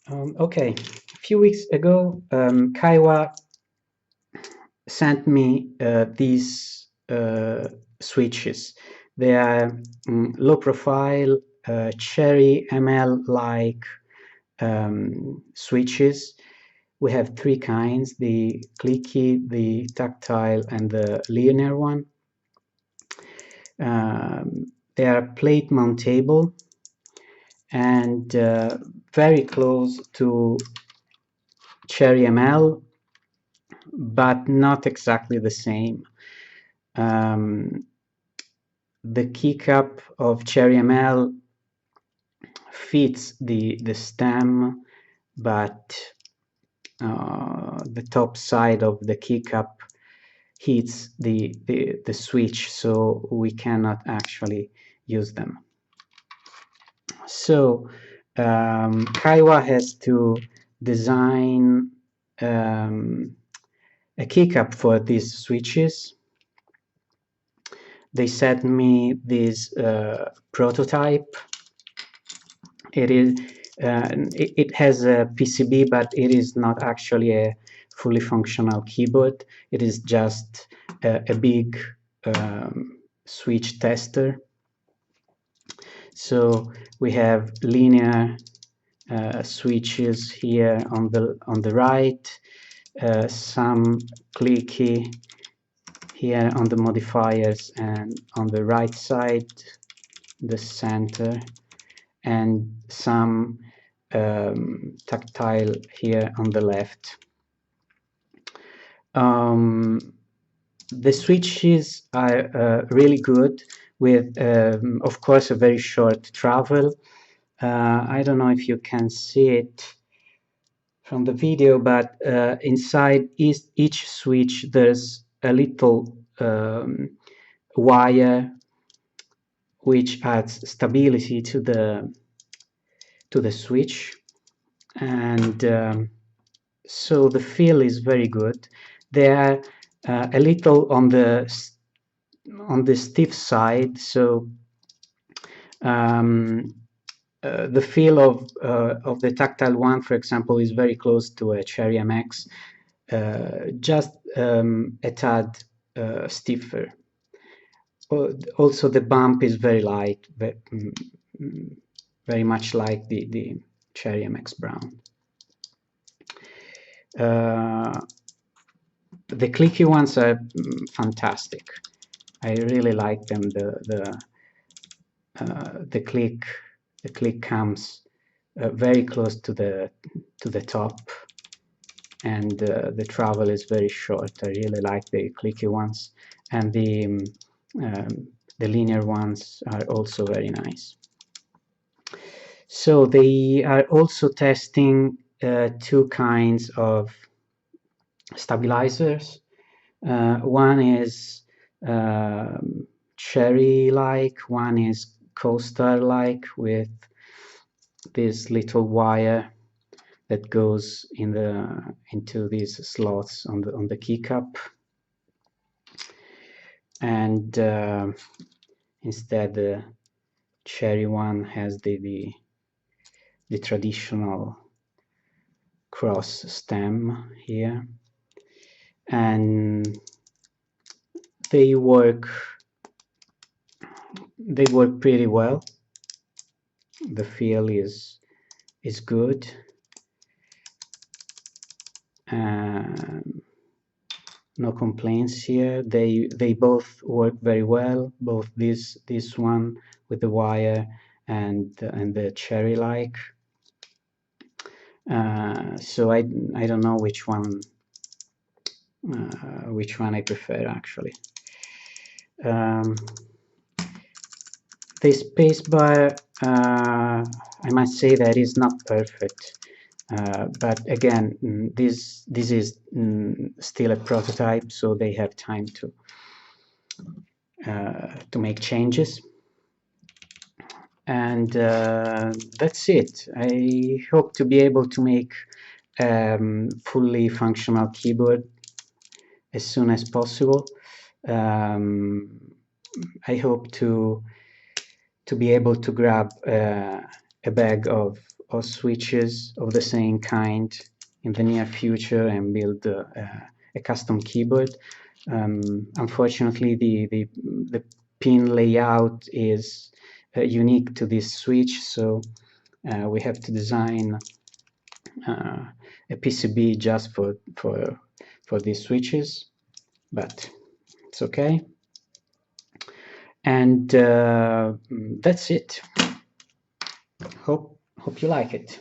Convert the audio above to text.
Okay, a few weeks ago, Kaihua sent me these switches. They are low profile, cherry ML-like switches. We have three kinds: the clicky, the tactile, and the linear one. They are plate mountable and very close to cherry ML, but not exactly the same. The keycap of cherry ML fits the stem, but the top side of the keycap hits the switch, so we cannot actually use them. So Kaihua has to design a keycap for these switches. They sent me this prototype. It has a PCB, but it is not actually a fully functional keyboard. It is just a big switch tester. So we have linear switches here on the right, some clicky here on the modifiers, and on the right side, the center, and some tactile here on the left. The switches are really good with, of course, a very short travel. I don't know if you can see it from the video, but inside each switch there's a little wire which adds stability to the switch, and so the feel is very good. They are a little on the stiff side, so the feel of the tactile one, for example, is very close to a Cherry MX, just a tad stiffer. Also, the bump is very light, very much like the Cherry MX Brown. The clicky ones are fantastic. I really like them. The click comes very close to the top, and the travel is very short. I really like the clicky ones, and the linear ones are also very nice. So they are also testing two kinds of stabilizers. One is cherry-like, one is coaster-like, with this little wire that goes into these slots on the keycap, and instead the cherry one has the traditional cross stem here, and they work pretty well. The feel is good. No complaints here. They both work very well. Both this one with the wire and the cherry-like. So I don't know which one I prefer, actually. The spacebar, I must say that is not perfect, but again, this is still a prototype, so they have time to make changes. And that's it. I hope to be able to make fully functional keyboard as soon as possible. I hope to be able to grab a bag of or switches of the same kind in the near future and build a custom keyboard. Unfortunately, the pin layout is unique to this switch, so we have to design a PCB just for these switches, but it's okay. And that's it. Hope you like it.